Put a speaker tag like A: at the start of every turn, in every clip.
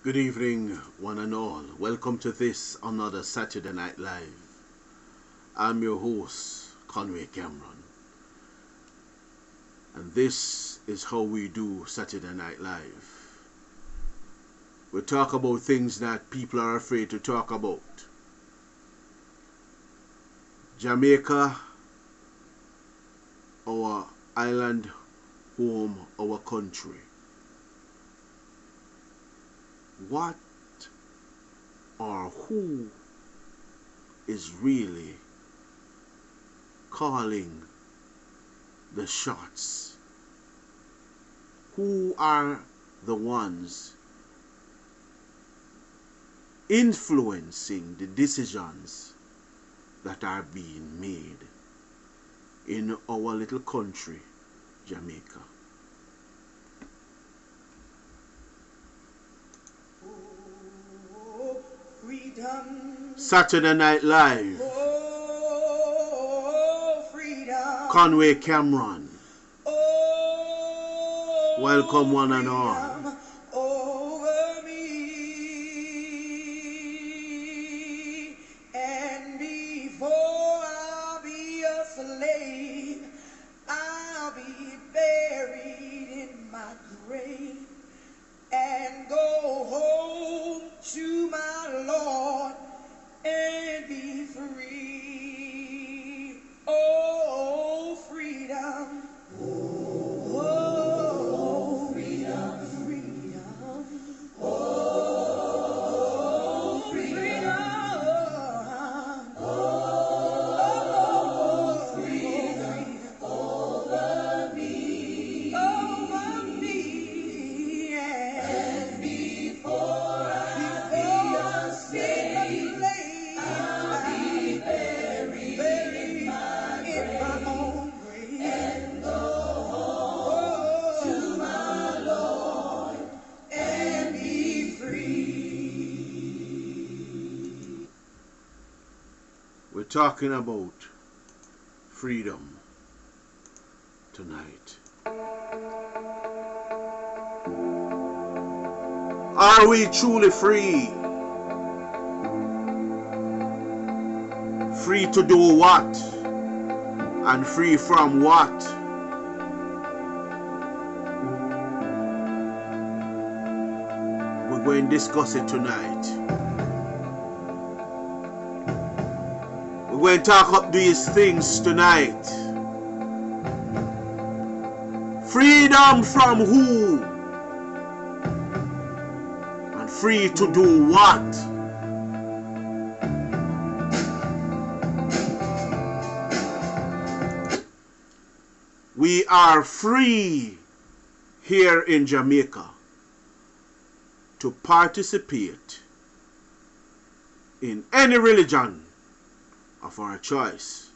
A: Good evening, one and all. Welcome to this another Saturday Night Live. I'm your host, Conway Cameron. And this is how we do Saturday Night Live. We talk about things that people are afraid to talk about. Jamaica, our island home, our country. What or who is really calling the shots? Who are the ones influencing the decisions that are being made in our little country, Jamaica? Saturday Night Live. Conway Cameron. Welcome one and all.
B: Over me, and before I'll be a slave, I'll be buried in my grave and go home to my Lord and be free. Oh, freedom. Oh, freedom, freedom. Oh, freedom. Oh, freedom over me. Over me. And before I be a slave, I'll be buried in my own grave and go home to my Lord and be free.
A: We're talking about freedom tonight. Are we truly free? Free to do what? And free from what? We're going to discuss it tonight. We're going to talk up these things tonight. Freedom from who? And free to do what? We are free here in Jamaica to participate in any religion of our choice.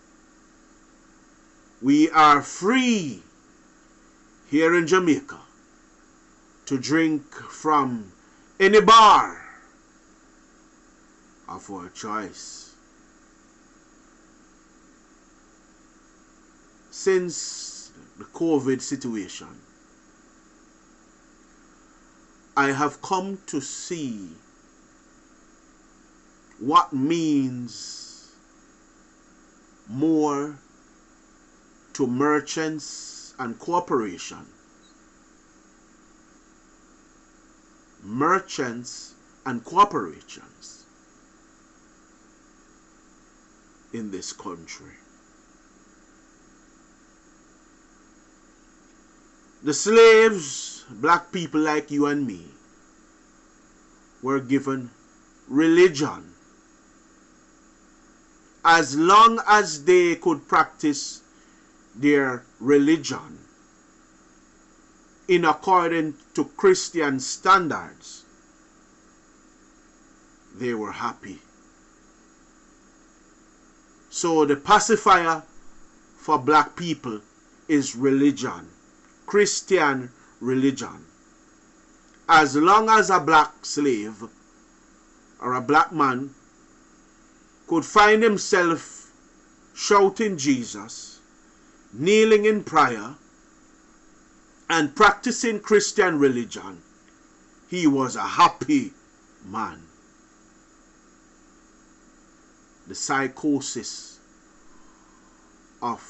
A: We are free here in Jamaica to drink from any bar of our choice. Since the COVID situation, I have come to see what means more to merchants and corporations. Merchants and corporations in this country. The slaves, black people like you and me, were given religion. As long as they could practice their religion in accordance to Christian standards, they were happy. So the pacifier for black people is religion. Christian religion. As long as a black slave or a black man could find himself shouting Jesus, kneeling in prayer, and practicing Christian religion, He was a happy man. The psychosis of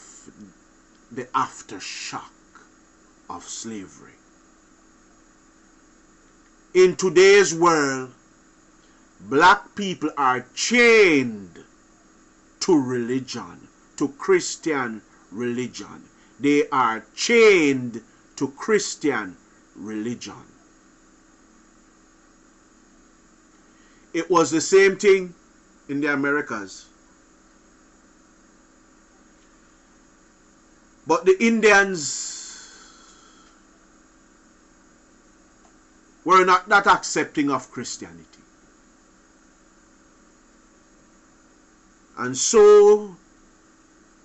A: the aftershock of slavery. In today's world, black people are chained to religion, to Christian religion. They are chained to Christian religion. It was the same thing in the Americas. But the Indians were not that accepting of Christianity. And so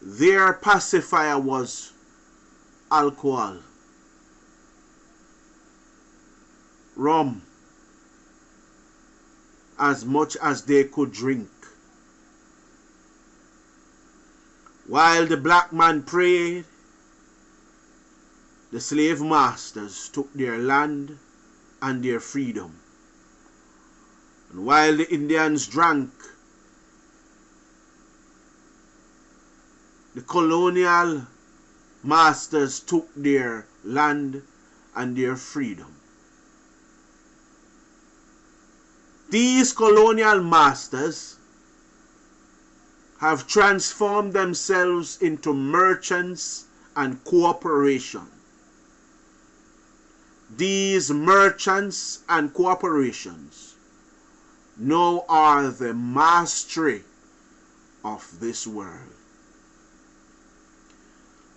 A: their pacifier was alcohol, rum, as much as they could drink. While the black man prayed, the slave masters took their land and their freedom. And while the Indians drank, the colonial masters took their land and their freedom. These colonial masters have transformed themselves into merchants and corporations. These merchants and corporations now are the mastery of this world.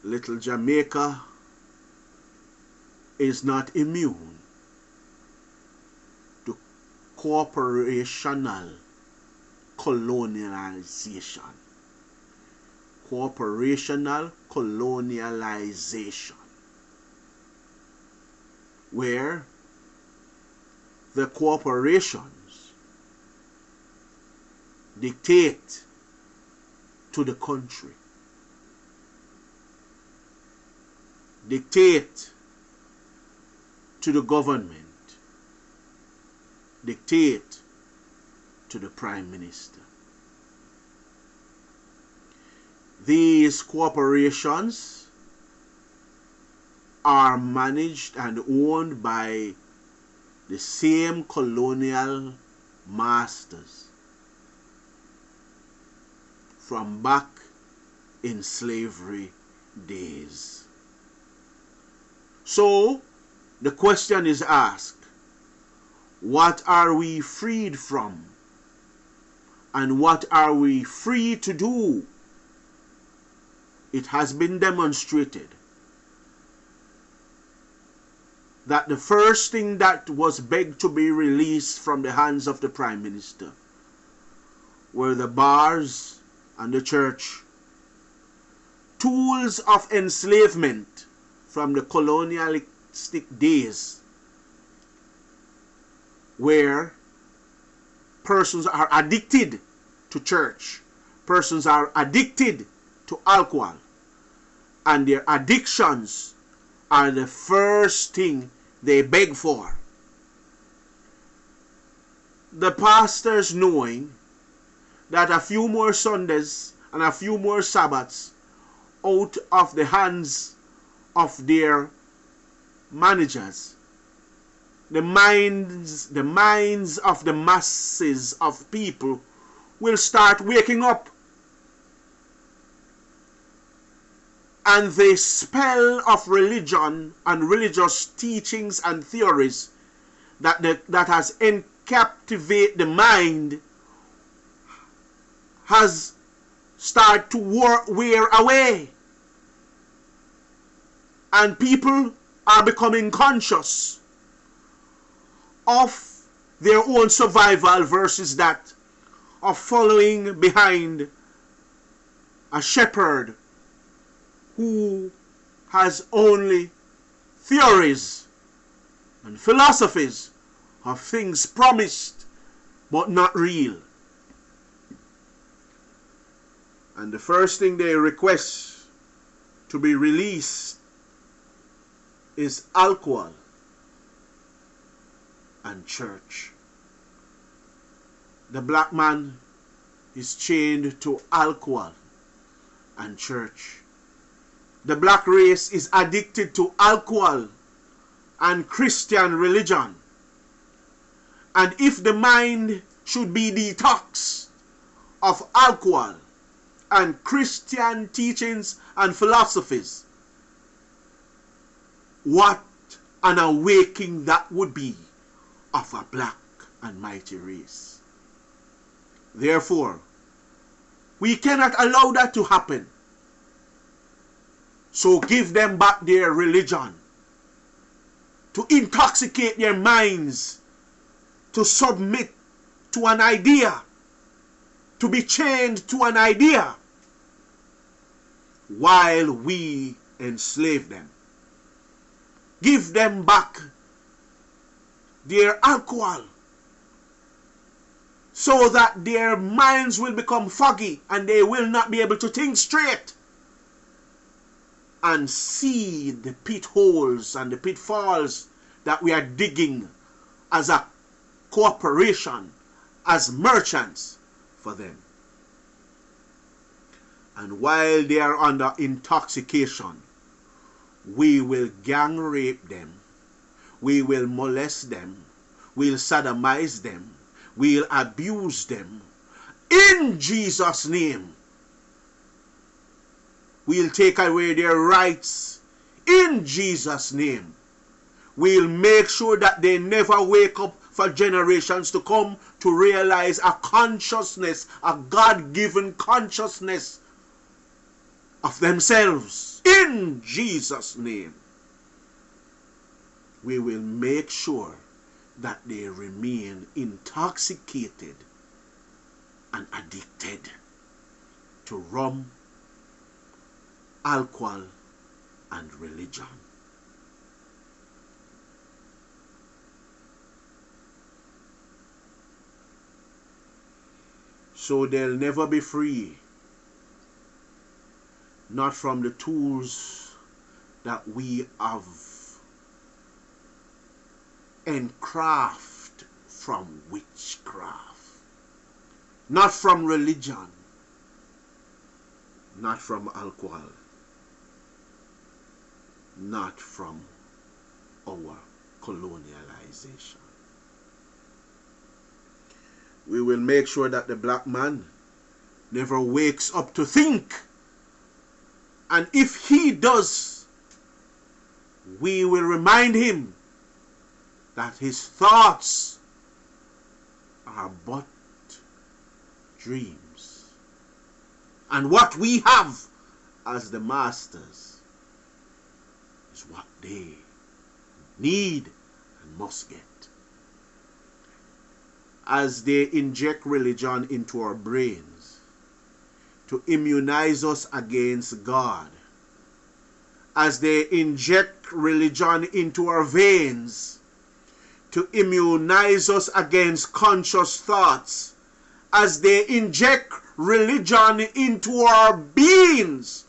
A: Little Jamaica is not immune to corporational colonialization. Corporational colonialization, where the corporations dictate to the country, dictate to the government, dictate to the Prime Minister. These corporations are managed and owned by the same colonial masters from back in slavery days. So the question is asked, what are we freed from? And what are we free to do? It has been demonstrated that the first thing that was begged to be released from the hands of the Prime Minister were the bars and the church, tools of enslavement from the colonialistic days, where persons are addicted to church, persons are addicted to alcohol, and their addictions are the first thing they beg for. The pastors, knowing that a few more Sundays and a few more Sabbaths out of the hands of their managers, the minds of the masses of people will start waking up. And the spell of religion and religious teachings and theories that has captivated the mind has started to wear away. And people are becoming conscious of their own survival versus that of following behind a shepherd who has only theories and philosophies of things promised but not real. And the first thing they request to be released is alcohol and church. The black man is chained to alcohol and church. The black race is addicted to alcohol and Christian religion. And if the mind should be detoxed of alcohol and Christian teachings and philosophies, what an awakening that would be of a black and mighty race. Therefore, we cannot allow that to happen. So give them back their religion, to intoxicate their minds, to submit to an idea, to be chained to an idea, while we enslave them. Give them back their alcohol, so that their minds will become foggy and they will not be able to think straight and see the pit holes and the pitfalls that we are digging as a corporation, as merchants for them. And while they are under intoxication, we will gang rape them, we will molest them, we'll sodomize them, we'll abuse them in Jesus' name. We'll take away their rights in Jesus' name. We'll make sure that they never wake up for generations to come to realize a consciousness, a God-given consciousness of themselves in Jesus' name. We will make sure that they remain intoxicated and addicted to rum, alcohol, and religion. So they'll never be free, not from the tools that we have encraft from witchcraft, not from religion, not from alcohol, not from our colonialization. We will make sure that the black man never wakes up to think, and if he does, we will remind him that his thoughts are but dreams, and what we have as the masters is what they need and must get. As they inject religion into our brains to immunize us against God, as they inject religion into our veins to immunize us against conscious thoughts, as they inject religion into our beings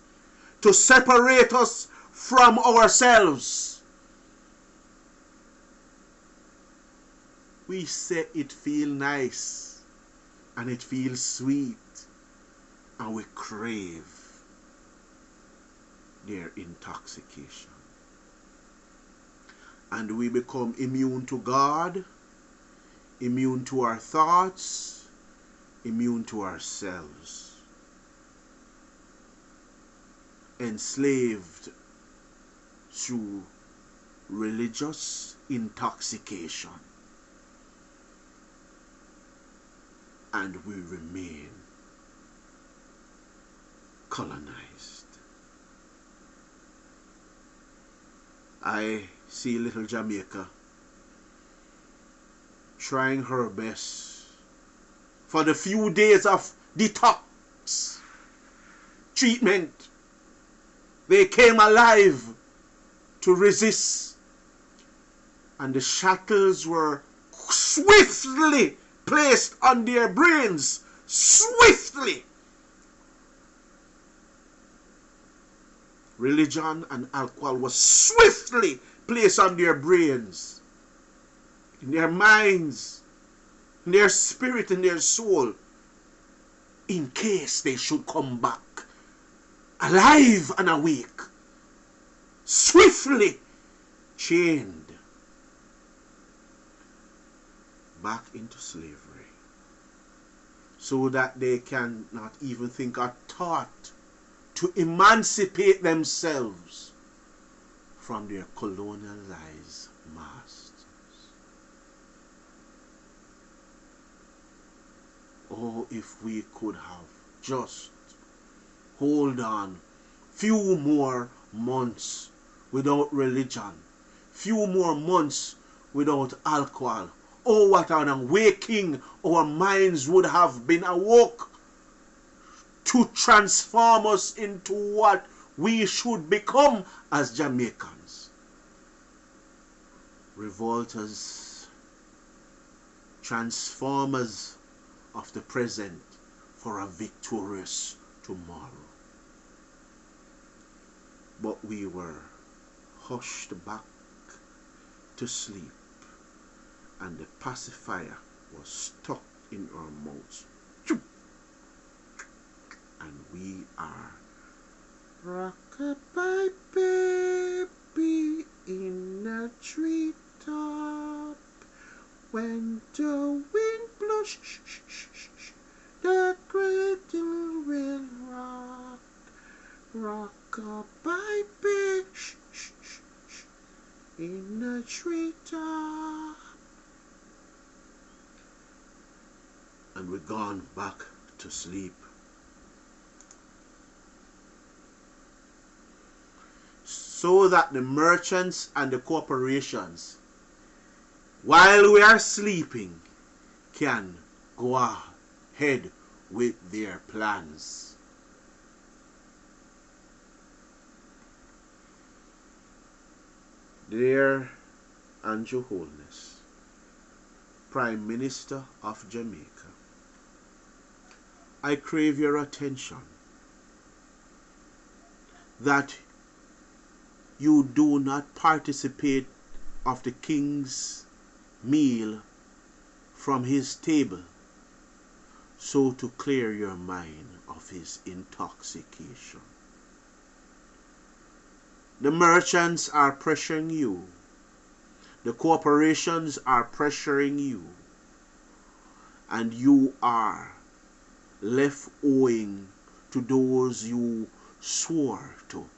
A: to separate us from ourselves, we say it feels nice and it feels sweet, and we crave their intoxication. And we become immune to God, immune to our thoughts, immune to ourselves, enslaved through religious intoxication. And we remain colonized. I see little Jamaica trying her best for the few days of detox treatment. They came alive to resist, and the shackles were swiftly placed on their brains, swiftly. Religion and alcohol was swiftly placed on their brains, in their minds, in their spirit, in their soul, in case they should come back alive and awake, swiftly chained back into slavery, so that they cannot even think or thought to emancipate themselves from their colonialized masters. Oh, if we could have just hold on few more months without religion, few more months without alcohol. Oh, what an awakening our minds would have been awoke to transform us into what we should become as Jamaicans. Revolters, transformers of the present for a victorious tomorrow. But we were hushed back to sleep, and the pacifier was stuck in our mouths. And we are rock-a-bye baby in a treetop. When the wind blows, the cradle will rock. Rock-a-bye baby in a treetop. And we're gone back to sleep. So that the merchants and the corporations, while we are sleeping, can go ahead with their plans. Dear Andrew Holness, Prime Minister of Jamaica, I crave your attention that you do not participate of the king's meal from his table, so to clear your mind of his intoxication. The merchants are pressuring you. The corporations are pressuring you. And you are left owing to those you swore to,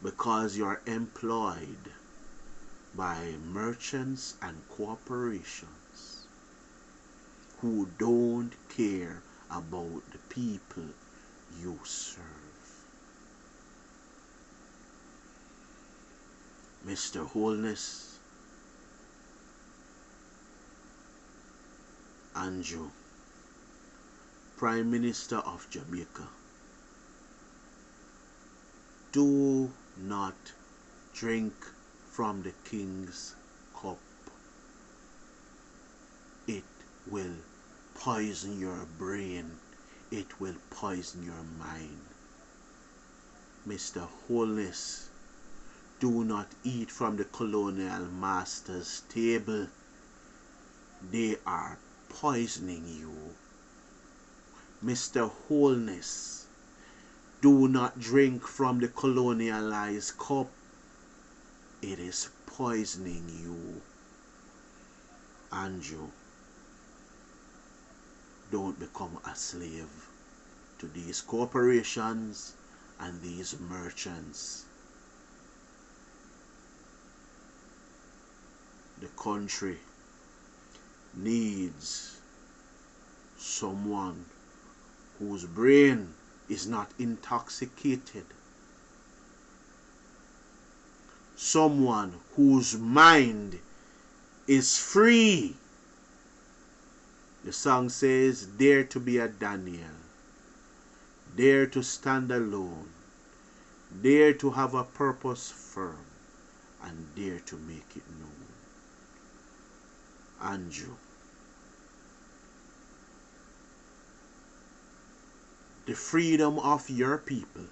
A: because you're employed by merchants and corporations who don't care about the people you serve. Mr. Holness, Andrew, Prime Minister of Jamaica, do not drink from the king's cup. It will poison your brain. It will poison your mind. Mr. Holness, do not eat from the colonial master's table. They are poisoning you. Mr. Holness, do not drink from the colonialized cup. It is poisoning you. Andrew, don't become a slave to these corporations and these merchants. The country needs someone whose brain is not intoxicated. Someone whose mind is free. The song says, dare to be a Daniel. Dare to stand alone. Dare to have a purpose firm. And dare to make it known. Andrew, the freedom of your people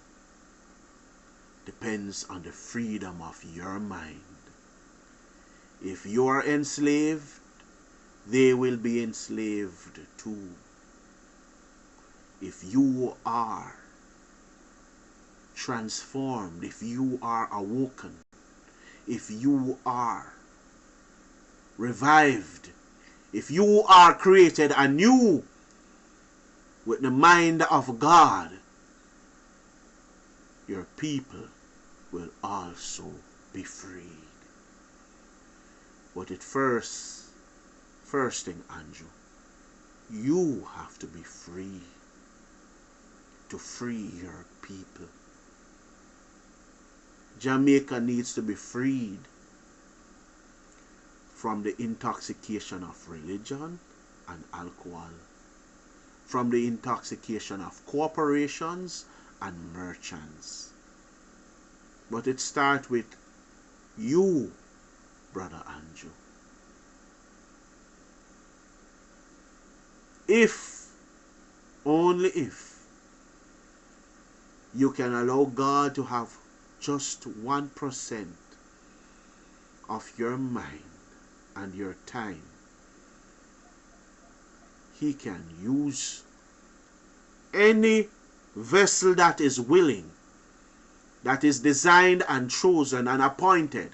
A: depends on the freedom of your mind. If you are enslaved, they will be enslaved too. If you are transformed, if you are awoken, if you are revived, if you are created anew with the mind of God, your people will also be freed. But first thing, Andrew, you have to be free to free your people. Jamaica needs to be freed from the intoxication of religion and alcohol, from the intoxication of corporations and merchants. But it starts with you, Brother Andrew. If, only if, you can allow God to have just 1% of your mind and your time, He can use any vessel that is willing, that is designed and chosen and appointed,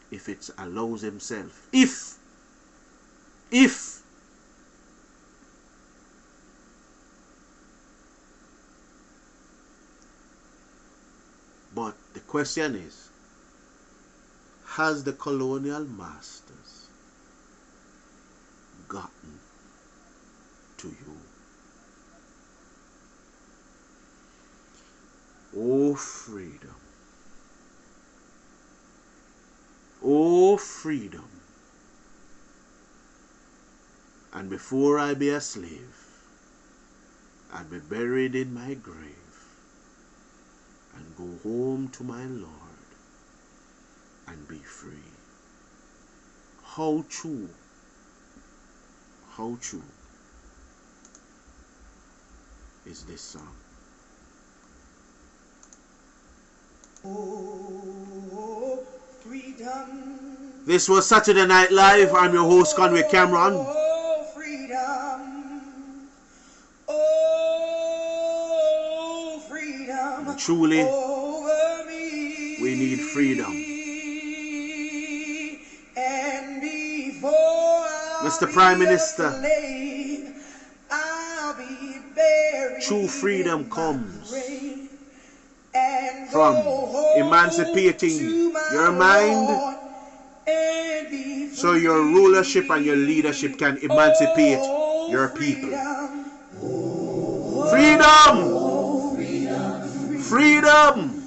A: if it allows Himself. If. But the question is, has the colonial masters gotten to you? Oh, freedom. Oh, freedom. And before I be a slave, I'll be buried in my grave and go home to my Lord and be free. How true is this song?
B: Oh, freedom.
A: This was Saturday Night Live. I'm your host, Conway Cameron.
B: Oh, freedom. Oh, freedom.
A: And truly,
B: over me.
A: we need freedom.
B: And before
A: Mr. Prime Minister,
B: slave, I'll be buried
A: true freedom comes
B: and
A: from emancipating your mind so your rulership and your leadership can emancipate your people. Freedom! Freedom!